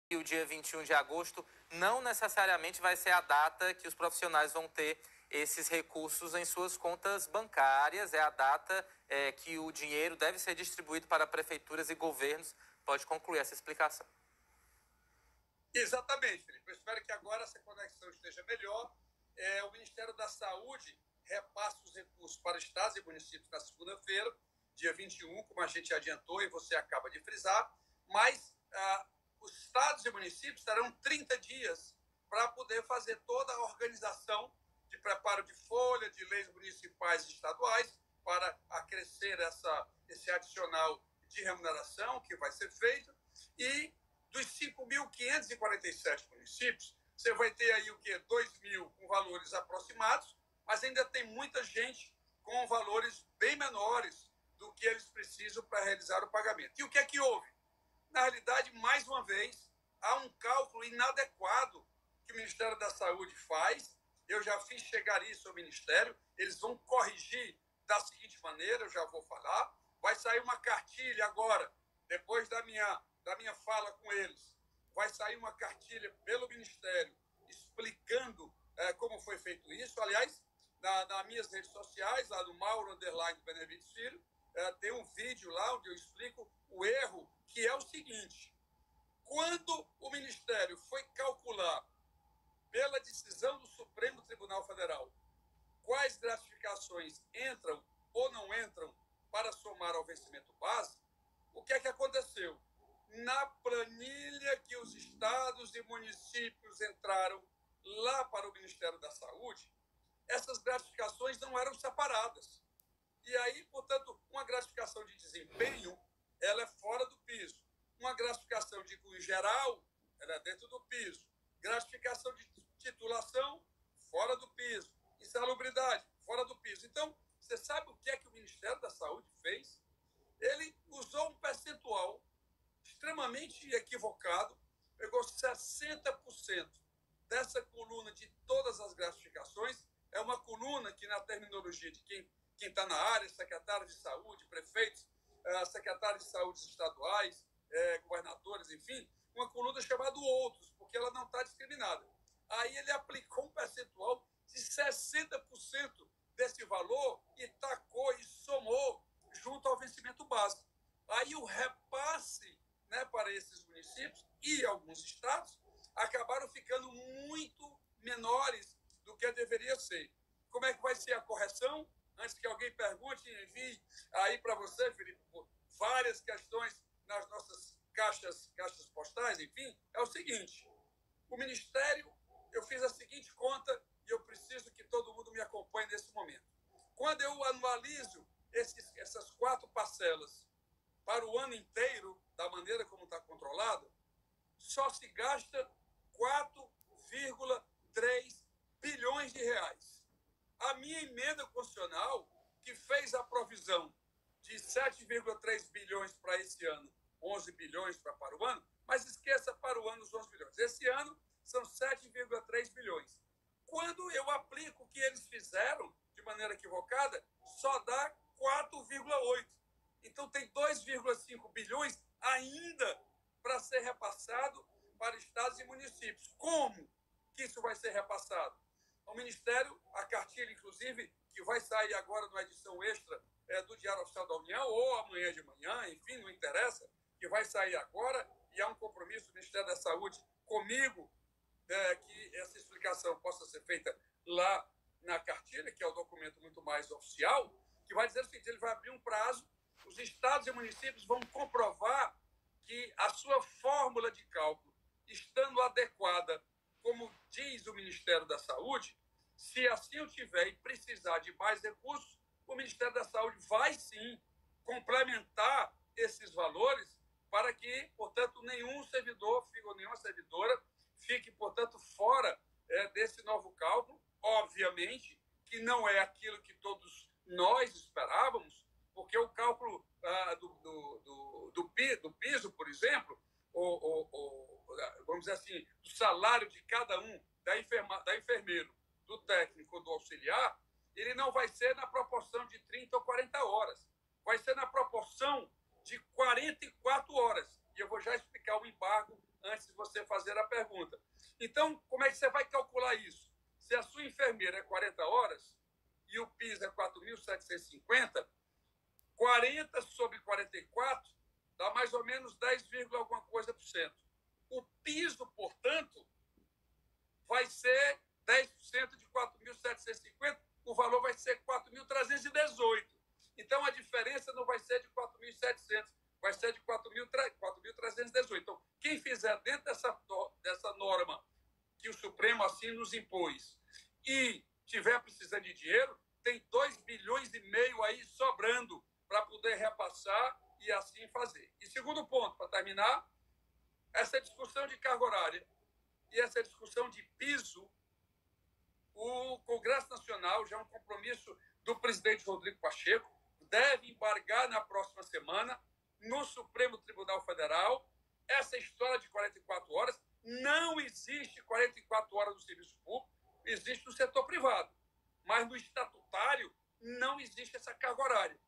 E o dia 21 de agosto não necessariamente vai ser a data que os profissionais vão ter esses recursos em suas contas bancárias, é a data que o dinheiro deve ser distribuído para prefeituras e governos. Pode concluir essa explicação. Exatamente, Felipe. Eu espero que agora essa conexão esteja melhor. O Ministério da Saúde repassa os recursos para estados e municípios na segunda-feira, dia 21, como a gente adiantou e você acaba de frisar, mas os estados e municípios terão 30 dias para poder fazer toda a organização de preparo de folha, de leis municipais e estaduais, para acrescer esse adicional de remuneração que vai ser feito. E dos 5.547 municípios, você vai ter aí o quê? 2.000 com valores aproximados, mas ainda tem muita gente com valores bem menores do que eles precisam para realizar o pagamento. E o que é que houve? Na realidade, mais uma vez, há um cálculo inadequado que o Ministério da Saúde faz. Eu já fiz chegar isso ao Ministério, eles vão corrigir da seguinte maneira, eu já vou falar. Vai sair uma cartilha agora, depois da minha fala com eles, vai sair uma cartilha pelo Ministério explicando como foi feito isso. Aliás, nas minhas redes sociais, lá no Mauro_Benevides Filho, tem um vídeo lá onde eu explico o erro, que é o seguinte: quando o Ministério foi calcular, pela decisão do Supremo Tribunal Federal, quais gratificações entram ou não entram para somar ao vencimento base, o que é que aconteceu? Na planilha que os estados e municípios entraram lá para o Ministério da Saúde, essas gratificações não eram separadas. E aí, portanto, uma gratificação de desempenho, ela é fora do piso. Uma gratificação de cunho geral, ela é dentro do piso. Gratificação de titulação, fora do piso. Insalubridade, fora do piso. Então, você sabe o que é que o Ministério da Saúde fez? Ele usou um percentual extremamente equivocado, pegou 60% dessa coluna de todas as gratificações. É uma coluna que, na terminologia de quem está na área, secretários de saúde, prefeitos, secretários de saúde estaduais, governadores, enfim, uma coluna chamada outros, porque ela não está discriminada. Aí ele aplicou um percentual de 60% desse valor e tacou e somou junto ao vencimento básico. Aí o repasse, né, para esses municípios e alguns estados acabaram ficando muito menores do que deveria ser. Como é que vai ser a correção? Antes que alguém pergunte, envie aí para você, Felipe, várias questões nas nossas caixas postais, enfim, é o seguinte: o Ministério, eu fiz a seguinte conta e eu preciso que todo mundo me acompanhe nesse momento. Quando eu anualizo essas 4 parcelas para o ano inteiro, da maneira como está controlado, só se gasta 4,3 bilhões de reais. A minha emenda constitucional, que fez a provisão de 7,3 bilhões para esse ano, 11 bilhões para o ano, mas esqueça para o ano os 11 bilhões. Esse ano são 7,3 bilhões. Quando eu aplico o que eles fizeram de maneira equivocada, só dá 4,8. Então tem 2,5 bilhões ainda para ser repassado para estados e municípios. Como que isso vai ser repassado? O Ministério, a cartilha, inclusive, que vai sair agora numa edição extra do Diário Oficial da União, ou amanhã de manhã, enfim, não interessa, que vai sair agora, e há um compromisso do Ministério da Saúde comigo, que essa explicação possa ser feita lá na cartilha, que é o documento muito mais oficial, que vai dizer o seguinte: ele vai abrir um prazo, os estados e municípios vão comprovar que a sua fórmula de cálculo, estando adequada, como diz o Ministério da Saúde, se assim eu tiver e precisar de mais recursos, o Ministério da Saúde vai sim complementar esses valores para que, portanto, nenhum servidor ou nenhuma servidora fique, portanto, fora desse novo cálculo. Obviamente que não é aquilo que todos nós esperávamos, porque o cálculo do piso, por exemplo, vamos dizer assim, do salário de cada um, da enfermeiro, do técnico, do auxiliar, ele não vai ser na proporção de 30 ou 40 horas, vai ser na proporção de 44 horas. E eu vou já explicar o embargo antes de você fazer a pergunta. Então, como é que você vai calcular isso? Se a sua enfermeira é 40 horas e o PIS é 4.750, 40 sobre 44 dá mais ou menos 10, alguma coisa por cento. O piso, portanto, vai ser 10% de 4.750, o valor vai ser 4.318. Então, a diferença não vai ser de 4.700, vai ser de 4.318. Então, quem fizer dentro dessa norma que o Supremo assim nos impôs e tiver precisando de dinheiro, tem 2,5 bilhões aí sobrando para poder repassar e assim fazer. E segundo ponto, para terminar, essa discussão de carga horária e essa discussão de piso, o Congresso Nacional, já é um compromisso do presidente Rodrigo Pacheco, deve embargar na próxima semana no Supremo Tribunal Federal essa história de 44 horas. Não existe 44 horas no serviço público, existe no setor privado. Mas no estatutário não existe essa carga horária.